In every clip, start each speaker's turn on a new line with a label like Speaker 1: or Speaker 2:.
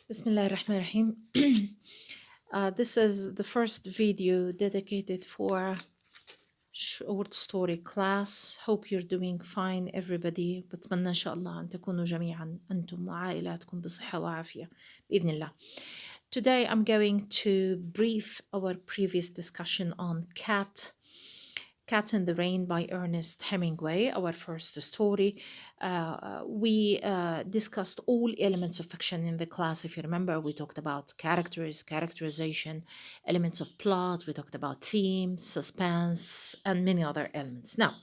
Speaker 1: Bismillah ar-Rahman ar-Rahim. This is the first video dedicated for short story class. Hope you're doing fine everybody. بتمنى إن شاء الله أن تكونوا جميعا أنتم وعائلاتكم بصحة وعافية بإذن الله. Today I'm going to brief our previous discussion on Cat in the Rain by Ernest Hemingway, our first story. We discussed all elements of fiction in the class. If you remember, we talked about characters, characterization, elements of plot, we talked about theme, suspense, and many other elements. Now,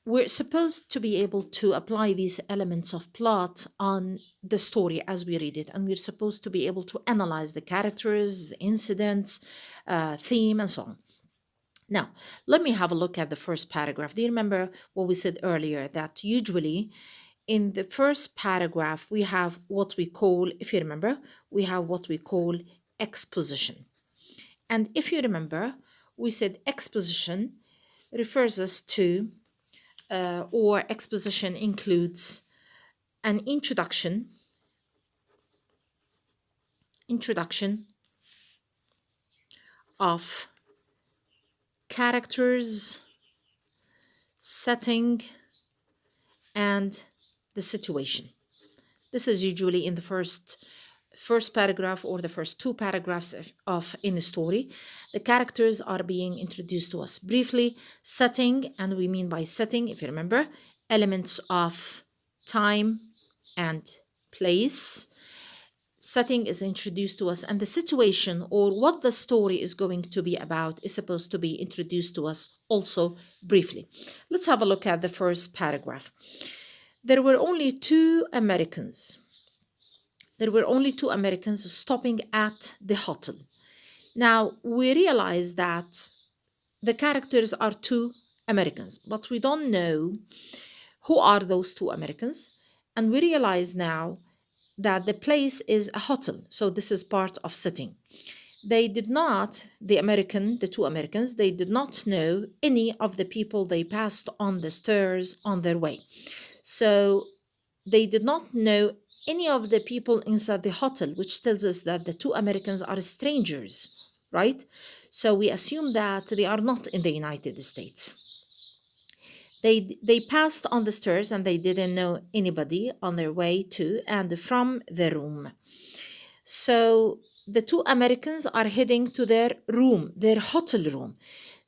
Speaker 1: we're supposed to be able to apply these elements of plot on the story as we read it, and we're supposed to be able to analyze the characters, incidents, theme, and so on. Now, let me have a look at the first paragraph. Do you remember what we said earlier? That usually in the first paragraph, we have what we call, if you remember, we have what we call exposition. And if you remember, we said exposition refers us to, or exposition includes an introduction of characters, setting, and the situation. This is usually in the first paragraph or the first two paragraphs of in a story. The characters are being introduced to us briefly. Setting, and we mean by setting, if you remember, elements of time and place. Setting is introduced to us, and the situation or what the story is going to be about is supposed to be introduced to us also briefly. Let's have a look at the first paragraph. There were only two Americans stopping at the hotel. Now, we realize that the characters are two Americans, but we don't know who are those two Americans. And we realize now that the place is a hotel. So this is part of setting. They did not, the two Americans, they did not know any of the people they passed on the stairs on their way. So they did not know any of the people inside the hotel, which tells us that the two Americans are strangers, right? So we assume that they are not in the United States. They passed on the stairs and they didn't know anybody on their way to and from the room. So the two Americans are heading to their room, their hotel room.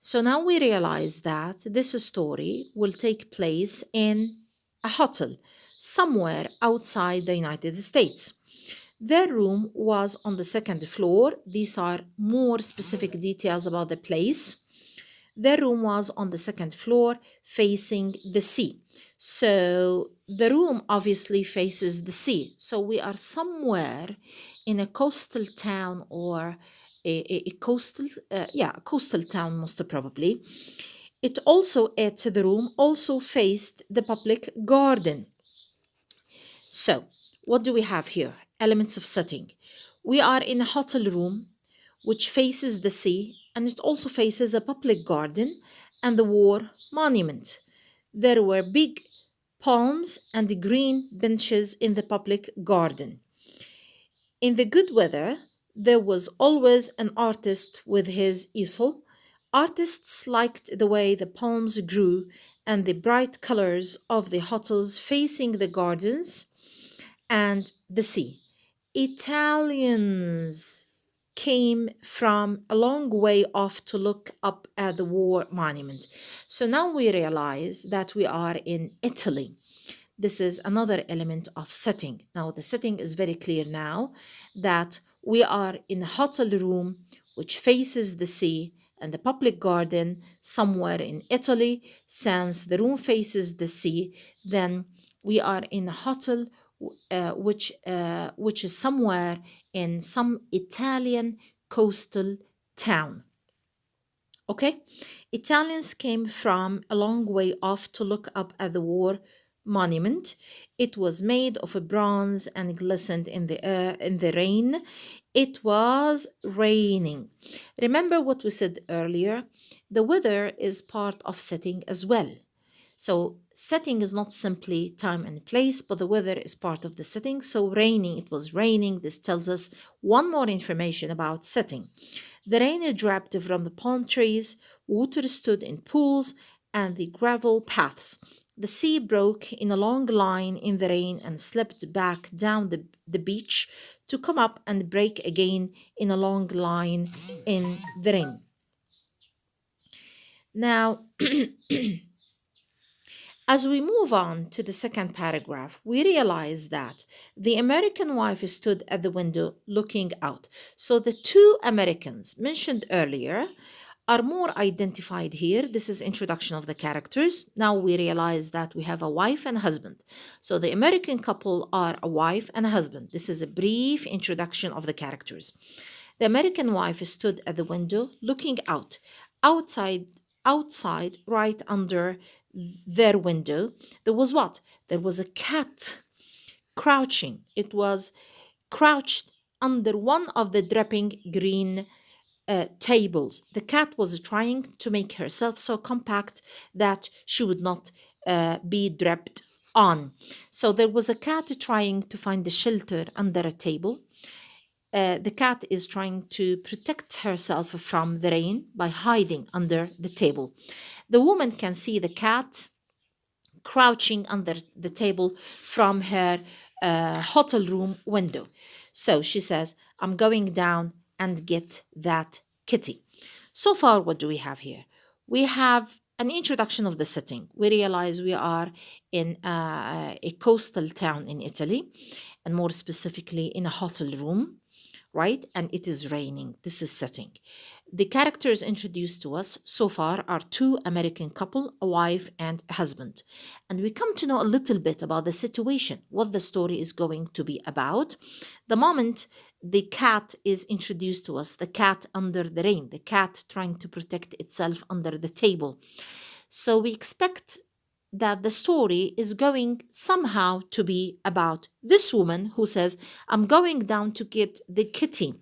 Speaker 1: So now we realize that this story will take place in a hotel somewhere outside the United States. Their room was on the second floor. These are more specific details about the place. Their room was on the second floor facing the sea. So the room obviously faces the sea. So we are somewhere in a coastal town or a coastal town most probably. The room also faced the public garden. So what do we have here? Elements of setting. We are in a hotel room which faces the sea, and it also faces a public garden and the war monument. There were big palms and green benches in the public garden. In the good weather, there was always an artist with his easel. Artists liked the way the palms grew and the bright colors of the hotels facing the gardens and the sea. Italians came from a long way off to look up at the war monument. So now we realize that we are in Italy. This is another element of setting. Now the setting is very clear now that we are in a hotel room which faces the sea and the public garden somewhere in Italy. Since the room faces the sea, then we are in a hotel which is somewhere in some Italian coastal town. Okay, Italians came from a long way off to look up at the war monument. It was made of a bronze and glistened in the rain. It was raining. Remember what we said earlier? The weather is part of setting as well. So setting is not simply time and place, but the weather is part of the setting. So raining, it was raining. This tells us one more information about setting. The rain dripped from the palm trees, water stood in pools and the gravel paths. The sea broke in a long line in the rain and slipped back down the beach to come up and break again in a long line in the rain. Now, as we move on to the second paragraph, we realize that the American wife stood at the window looking out. So the two Americans mentioned earlier are more identified here. This is introduction of the characters. Now we realize that we have a wife and a husband. So the American couple are a wife and a husband. This is a brief introduction of the characters. The American wife stood at the window looking out. Outside, outside, right under their window, there was what? There was a cat crouching. It was crouched under one of the dripping green tables. The cat was trying to make herself so compact that she would not be dripped on. So there was a cat trying to find the shelter under a table. The cat is trying to protect herself from the rain by hiding under the table. The woman can see the cat crouching under the table from her hotel room window. So she says, I'm going down and get that kitty. So far, what do we have here? We have an introduction of the setting. We realize we are in a coastal town in Italy, and more specifically in a hotel room, right? And it is raining. This is setting. The characters introduced to us so far are two American couple, a wife and a husband. And we come to know a little bit about the situation, what the story is going to be about. The moment the cat is introduced to us, the cat under the rain, the cat trying to protect itself under the table. So we expect that the story is going somehow to be about this woman who says, I'm going down to get the kitty.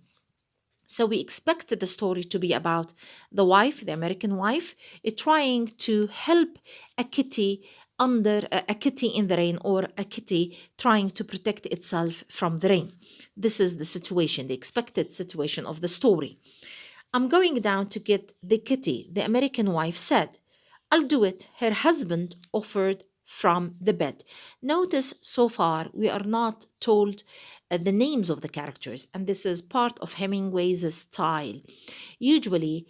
Speaker 1: So we expected the story to be about the wife, the American wife, trying to help a kitty a kitty in the rain, or a kitty trying to protect itself from the rain. This is the situation, the expected situation of the story. I'm going down to get the kitty, the American wife said. I'll do it, her husband offered from the bed. Notice so far we are not told the names of the characters, and this is part of Hemingway's style. Usually,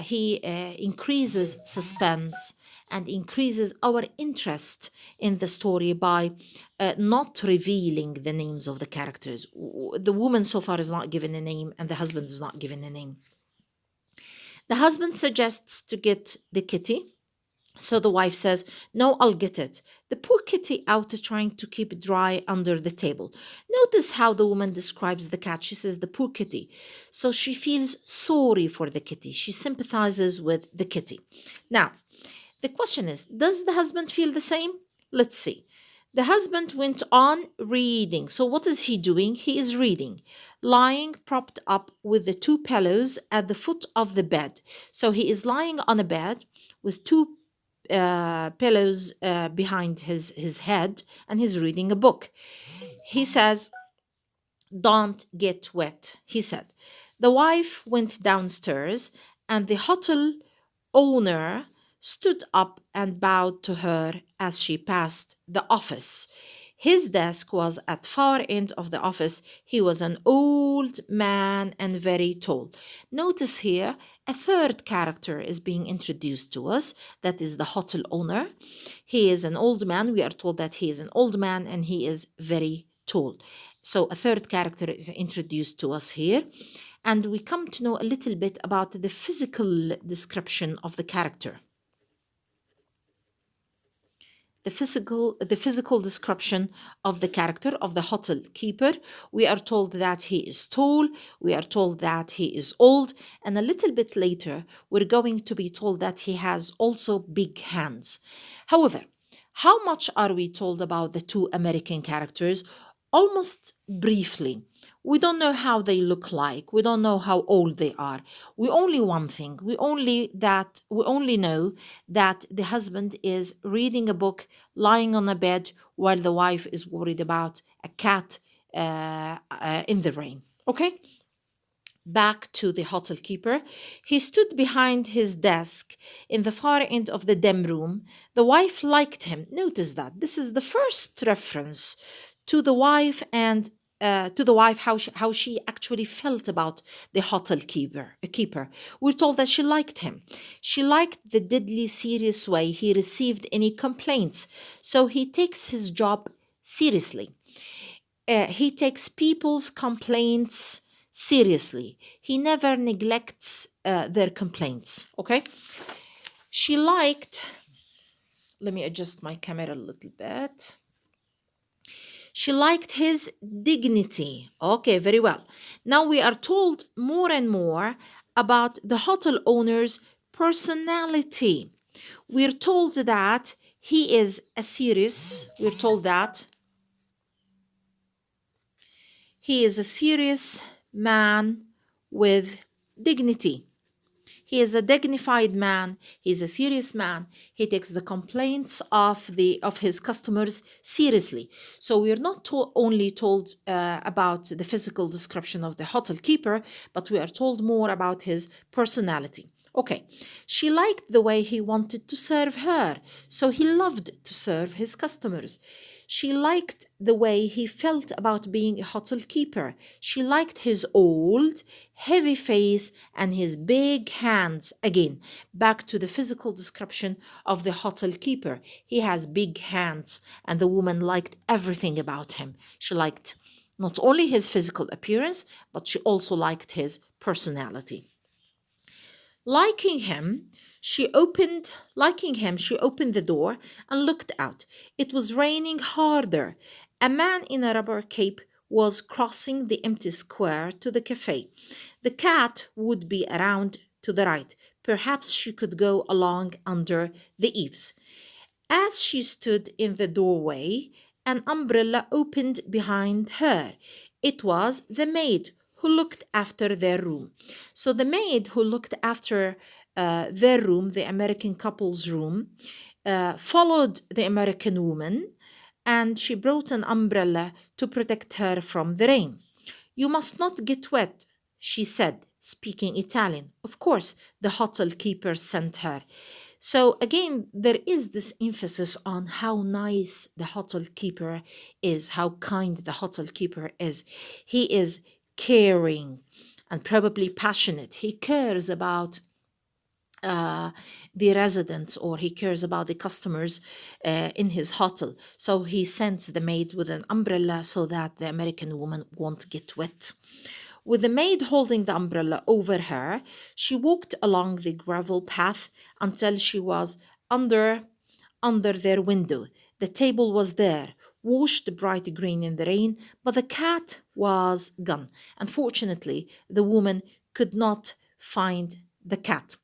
Speaker 1: he increases suspense and increases our interest in the story by not revealing the names of the characters. The woman so far is not given a name, and the husband is not given a name. The husband suggests to get the kitty. So the wife says, no, I'll get it. The poor kitty out trying to keep it dry under the table. Notice how the woman describes the cat. She says, the poor kitty. So she feels sorry for the kitty. She sympathizes with the kitty. Now, the question is, does the husband feel the same? Let's see. The husband went on reading. So what is he doing? He is reading, lying propped up with the two pillows at the foot of the bed. So he is lying on a bed with two pillows behind his head, and he's reading a book. He says, don't get wet, he said. The wife went downstairs, and the hotel owner stood up and bowed to her as she passed the office. His desk was at far end of the office. He was an old man and very tall. Notice here, a third character is being introduced to us. That is the hotel owner. He is an old man. We are told that he is an old man and he is very tall. So a third character is introduced to us here. And we come to know a little bit about the physical description of the character. The physical description of the character of the hotel keeper. We are told that he is tall, we are told that he is old, and a little bit later we're going to be told that he has also big hands. However, how much are we told about the two American characters? almost briefly. We don't know how they look like. We don't know how old they are. We only one thing. We only know that the husband is reading a book, lying on a bed, while the wife is worried about a cat in the rain. Okay? Back to the hotel keeper. He stood behind his desk in the far end of the dim room. The wife liked him. Notice that. This is the first reference to the wife and to the wife how she actually felt about the hotel keeper. We're told that she liked him. She liked the deadly serious way he received any complaints. So he takes his job seriously. He takes people's complaints seriously. He never neglects their complaints. Okay. She liked, let me adjust my camera a little bit. She liked his dignity. Okay, very well. Now we are told more and more about the hotel owner's personality. We're told that he is a serious, we're told that he is a serious man with dignity. He is a dignified man. He's a serious man. He takes the complaints of his customers seriously. So we are not only told about the physical description of the hotel keeper, but we are told more about his personality. Okay, she liked the way he wanted to serve her, so he loved to serve his customers. She liked the way he felt about being a hotel keeper. She liked his old, heavy face and his big hands. Again, back to the physical description of the hotel keeper. He has big hands, and the woman liked everything about him. She liked not only his physical appearance, but she also liked his personality. Liking him, she opened the door and looked out. It was raining harder. A man in a rubber cape was crossing the empty square to the cafe. The cat would be around to the right. Perhaps she could go along under the eaves. As she stood in the doorway, an umbrella opened behind her. It was the maid who looked after their room. So, the maid who looked after their room, the American couple's room, followed the American woman, and she brought an umbrella to protect her from the rain. You must not get wet, she said, speaking Italian. Of course, the hotel keeper sent her. So again, there is this emphasis on how nice the hotel keeper is, how kind the hotel keeper is. He is caring and probably passionate. He cares about the residents, or he cares about the customers in his hotel. So he sends the maid with an umbrella so that the American woman won't get wet. With the maid holding the umbrella over her, she walked along the gravel path until she was under their window. The table was there, washed bright green in the rain, but the cat was gone. Unfortunately, the woman could not find the cat.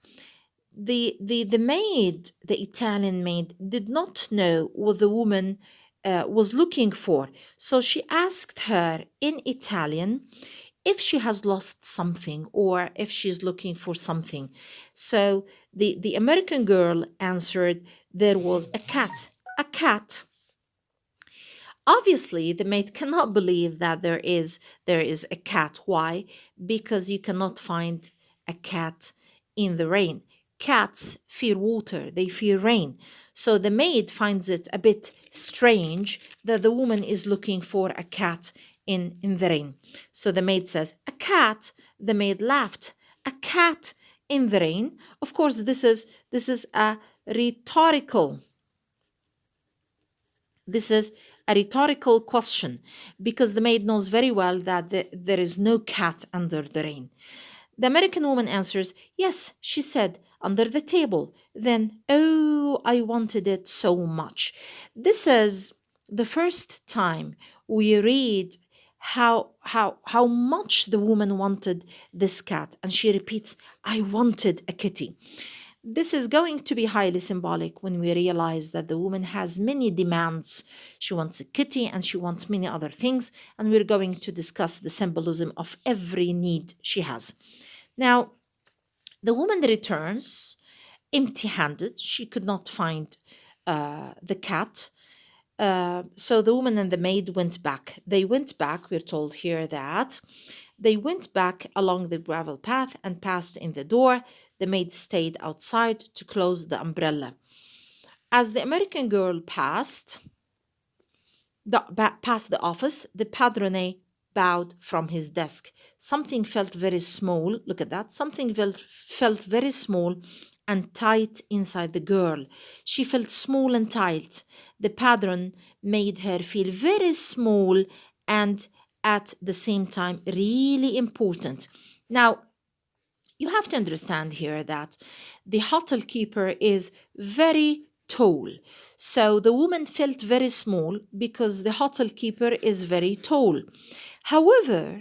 Speaker 1: The maid, the Italian maid, did not know what the woman was looking for. So she asked her in Italian if she has lost something or if she's looking for something. So the American girl answered, there was a cat. A cat. Obviously, the maid cannot believe that there is a cat. Why? Because you cannot find a cat in the rain. Cats fear water, they fear rain. So the maid finds it a bit strange that the woman is looking for a cat in the rain. So the maid says, a cat? The maid laughed. A cat in the rain? Of course, this is a rhetorical this is a rhetorical question because the maid knows very well that there is no cat under the rain. The American woman answers, yes, she said, under the table. Then, oh, I wanted it so much. This is the first time we read how much the woman wanted this cat. And she repeats, I wanted a kitty. This is going to be highly symbolic when we realize that the woman has many demands. She wants a kitty and she wants many other things, and we're going to discuss the symbolism of every need she has. Now, the woman returns empty handed. She could not find the cat. So the woman and the maid went back. They went back, we're told here that they went back along the gravel path and passed in the door. The maid stayed outside to close the umbrella. As the American girl past the office, the padrone bowed from his desk. Something felt very small. Look at that. Something felt very small and tight inside the girl. She felt small and tight. The padrone made her feel very small and at the same time really important. Now, you have to understand here that the hotel keeper is very tall. So the woman felt very small because the hotel keeper is very tall. However,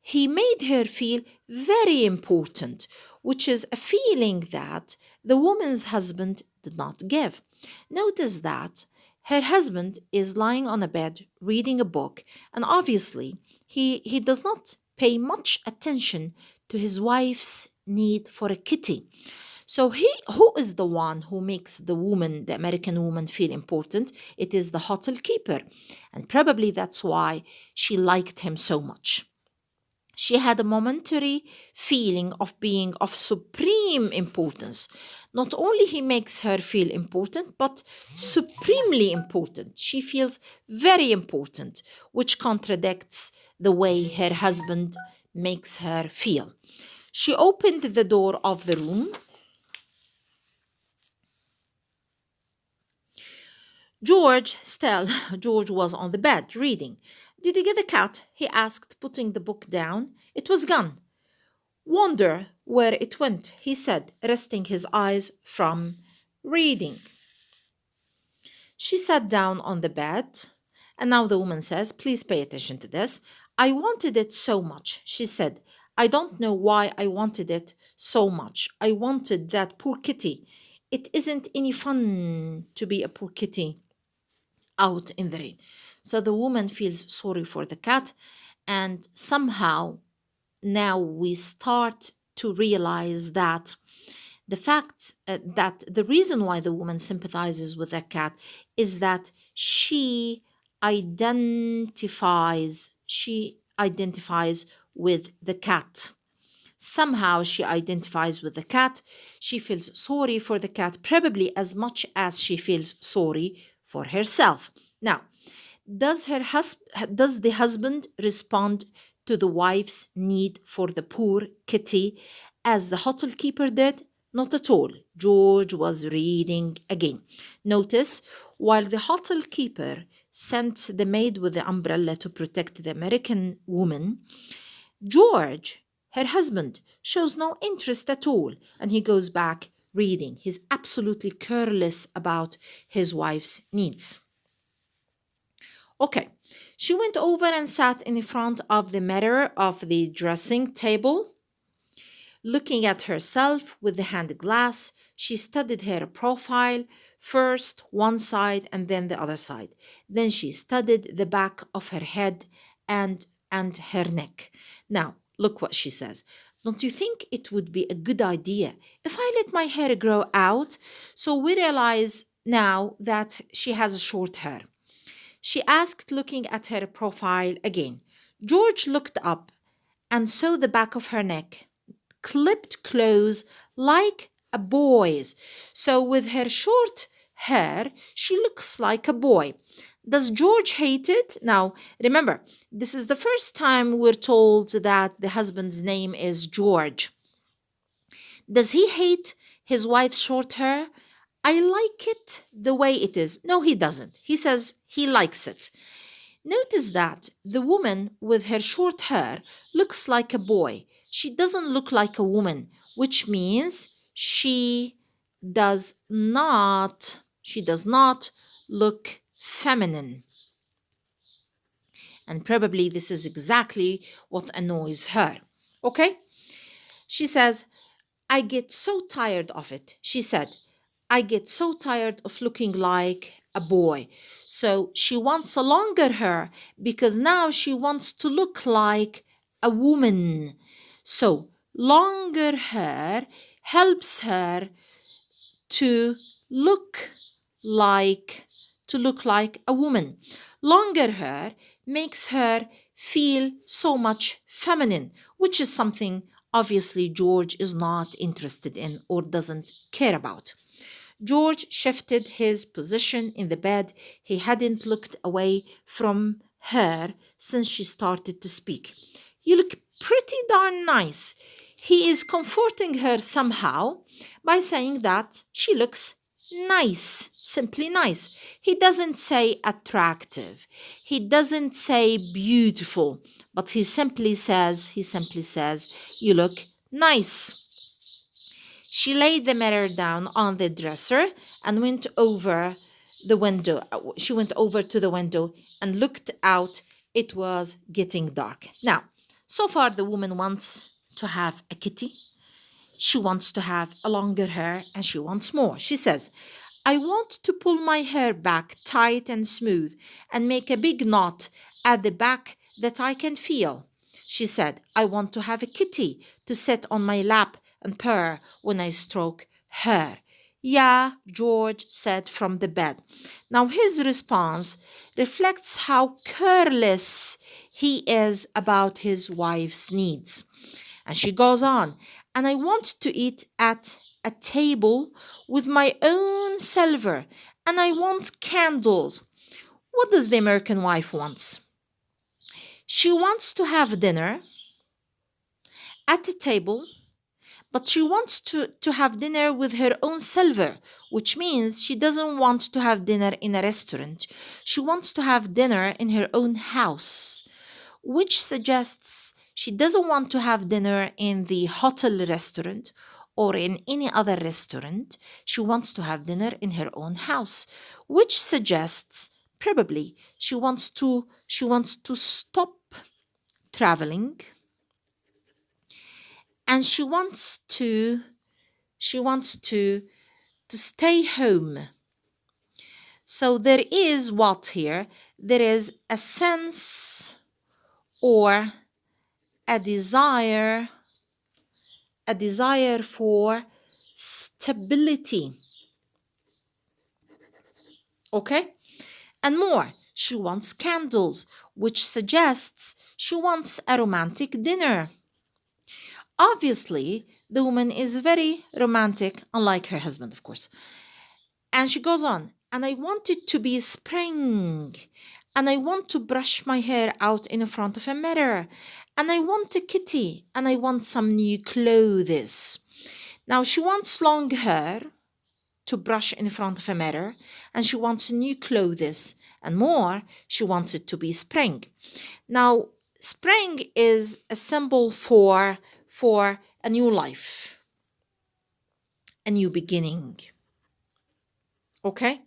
Speaker 1: he made her feel very important, which is a feeling that the woman's husband did not give. Notice that her husband is lying on a bed reading a book, and obviously he does not pay much attention to his wife's need for a kitty. So who is the one who makes the woman, the American woman, feel important? It is the hotel keeper. And probably that's why she liked him so much. She had a momentary feeling of being of supreme importance. Not only he makes her feel important, but supremely important. She feels very important, which contradicts the way her husband makes her feel. She opened the door of the room. George was on the bed reading. Did you get the cat? He asked, putting the book down. It was gone. Wonder where it went, he said, resting his eyes from reading. She sat down on the bed, and now the woman says, please pay attention to this. I wanted it so much, she said. I don't know why I wanted it so much. I wanted that poor kitty. It isn't any fun to be a poor kitty out in the rain. So the woman feels sorry for the cat, and somehow now we start to realize that the fact that the reason why the woman sympathizes with the cat is that she identifies with the cat. Somehow she identifies with the cat. She feels sorry for the cat, probably as much as she feels sorry for herself. Now, does the husband respond to the wife's need for the poor kitty as the hotel keeper did? Not at all. George was reading again. Notice, while the hotel keeper sent the maid with the umbrella to protect the American woman, George, her husband, shows no interest at all, and he goes back reading. He's absolutely careless about his wife's needs. Okay, she went over and sat in front of the mirror of the dressing table. Looking at herself with the hand glass, she studied her profile, first one side and then the other side. Then she studied the back of her head and her neck. Now, look what she says. Don't you think it would be a good idea if I let my hair grow out? So we realize now that she has short hair. She asked, looking at her profile again. George looked up and saw the back of her neck, clipped close like a boy's. So with her short hair, she looks like a boy. Does George hate it? Now, remember, this is the first time we're told that the husband's name is George. Does he hate his wife's short hair? I like it the way it is. No, he doesn't. He says he likes it. Notice that the woman with her short hair looks like a boy. She doesn't look like a woman, which means she does not look feminine. And probably this is exactly what annoys her. Okay? She says, I get so tired of it, she said. I get so tired of looking like a boy. So she wants a longer hair because now she wants to look like a woman. So longer hair helps her to look like a woman. Longer hair makes her feel so much feminine, which is something obviously George is not interested in or doesn't care about. George shifted his position in the bed. He hadn't looked away from her since she started to speak. You look pretty darn nice. He is comforting her somehow by saying that she looks nice, simply nice. He doesn't say attractive. He doesn't say beautiful, but he simply says, you look nice. She laid the mirror down on the dresser and went over the window. She went over to the window and looked out. It was getting dark. Now, so far the woman wants to have a kitty. She wants to have a longer hair and she wants more. She says, I want to pull my hair back tight and smooth and make a big knot at the back that I can feel. She said, I want to have a kitty to sit on my lap and purr when I stroke her. Yeah, George said from the bed. Now his response reflects how careless he is about his wife's needs. And she goes on, and I want to eat at a table with my own silver, and I want candles. What does the American wife want? She wants to have dinner at a table, but she wants to have dinner with her own silver, which means she doesn't want to have dinner in a restaurant. She wants to have dinner in her own house, which suggests she doesn't want to have dinner in the hotel restaurant or in any other restaurant. She wants to have dinner in her own house, which suggests probably she wants to stop traveling, and she wants to stay home. So there is what here? There is a sense or a desire for stability. Okay? And more, she wants candles, which suggests she wants a romantic dinner. Obviously, the woman is very romantic, unlike her husband, of course. And she goes on, and I want it to be spring, and I want to brush my hair out in front of a mirror, and I want a kitty, and I want some new clothes. Now, she wants long hair to brush in front of a mirror, and she wants new clothes, and more, she wants it to be spring. Now, spring is a symbol for a new life, a new beginning. Okay?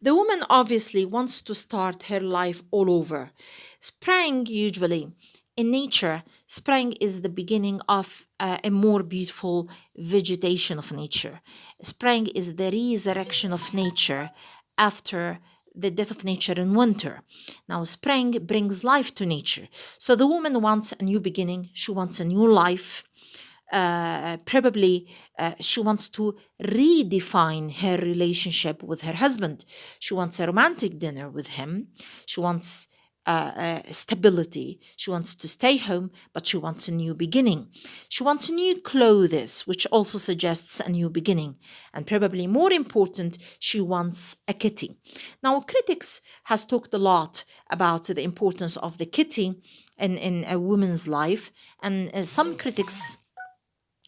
Speaker 1: The woman obviously wants to start her life all over. Spring, usually, in nature, spring is the beginning of a more beautiful vegetation of nature. Spring is the resurrection of nature after the death of nature in winter. Now, spring brings life to nature. So the woman wants a new beginning. She wants a new life. Probably she wants to redefine her relationship with her husband. She wants a romantic dinner with him. She wants stability. She wants to stay home, but she wants a new beginning. She wants new clothes, which also suggests a new beginning. And probably more important, she wants a kitty. Now, critics has talked a lot about the importance of the kitty in a woman's life, and some critics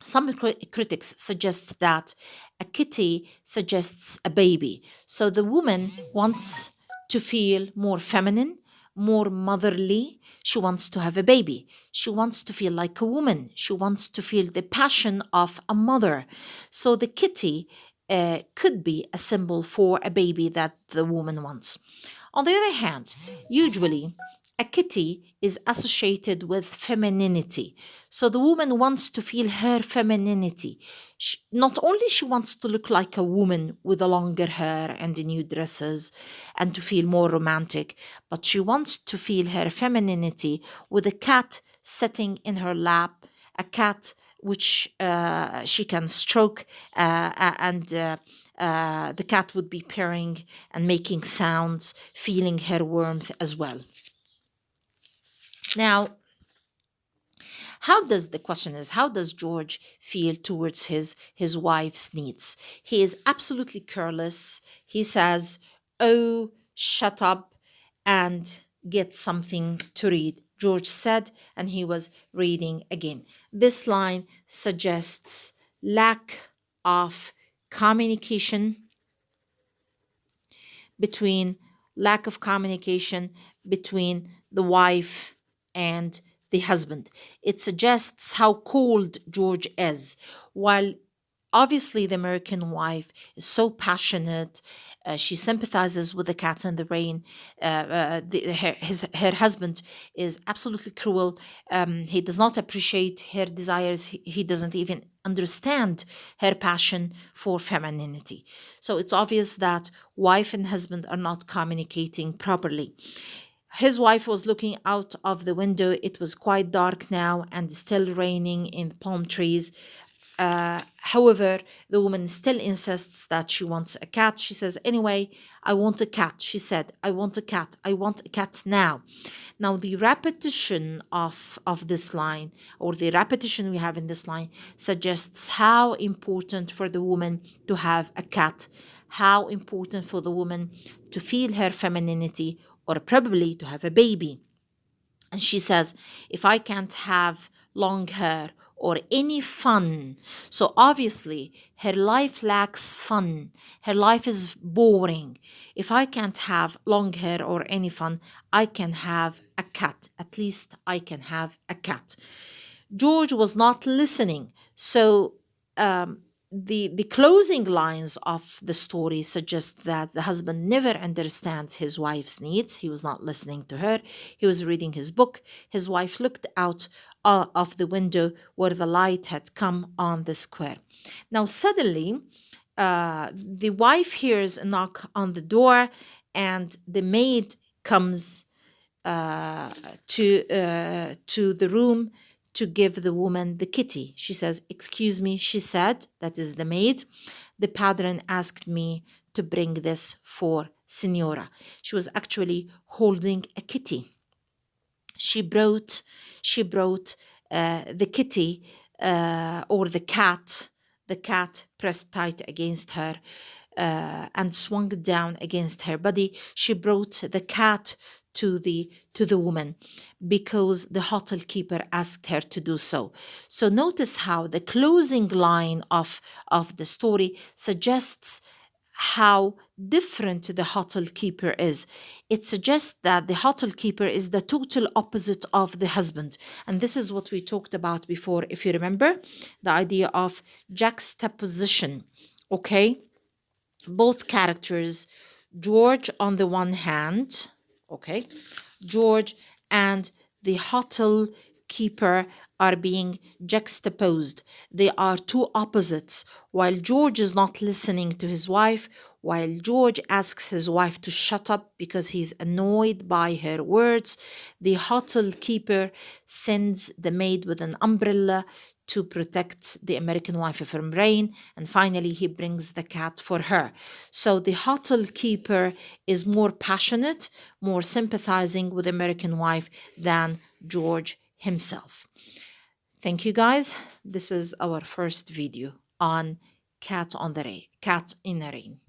Speaker 1: suggest that a kitty suggests a baby. So the woman wants to feel more feminine, more motherly. She wants to have a baby. She wants to feel like a woman. She wants to feel the passion of a mother. So the kitty could be a symbol for a baby that the woman wants. On the other hand, usually a kitty is associated with femininity. So the woman wants to feel her femininity. Not only she wants to look like a woman with a longer hair and the new dresses and to feel more romantic, but she wants to feel her femininity with a cat sitting in her lap, a cat which she can stroke and the cat would be purring and making sounds, feeling her warmth as well. Now, the question is, how does George feel towards his wife's needs? He is absolutely careless. He says, "Oh, shut up and get something to read," George said, and he was reading again. This line suggests lack of communication between lack of communication between the wife and the husband. It suggests how cold George is. While obviously the American wife is so passionate, she sympathizes with the cat in the rain. Her husband is absolutely cruel. He does not appreciate her desires. He doesn't even understand her passion for femininity. So it's obvious that wife and husband are not communicating properly. His wife was looking out of the window. It was quite dark now and still raining in the palm trees. However, the woman still insists that she wants a cat. She says, "Anyway, I want a cat." She said, "I want a cat. I want a cat now." Now, the repetition of this line, or the repetition we have in this line, suggests how important for the woman to have a cat, how important for the woman to feel her femininity, or probably to have a baby. And she says, "If I can't have long hair or any fun," so obviously her life lacks fun. Her life is boring. "If I can't have long hair or any fun, I can have a cat. At least I can have a cat." George was not listening. So the closing lines of the story suggest that the husband never understands his wife's needs. He was not listening to her. He was reading his book. His wife looked out of the window where the light had come on the square. Now, suddenly, the wife hears a knock on the door, and the maid comes to the room to give the woman the kitty. She says, "Excuse me," she said, that is the maid. "The padrone asked me to bring this for Signora." She was actually holding a kitty. She brought the kitty or the cat. The cat pressed tight against her and swung down against her body. She brought the cat to the woman because the hotel keeper asked her to do so. So notice how the closing line of the story suggests how different the hotel keeper is. It suggests that the hotel keeper is the total opposite of the husband. And this is what we talked about before, if you remember, the idea of juxtaposition. Okay? Both characters, George on the one hand, okay, George and the hotel keeper are being juxtaposed. They are two opposites. While George is not listening to his wife, while George asks his wife to shut up because he's annoyed by her words, the hotel keeper sends the maid with an umbrella to protect the American wife from rain, and finally he brings the cat for her. So the hotel keeper is more passionate, more sympathizing with the American wife than George himself. Thank you, guys. This is our first video on cat in the rain.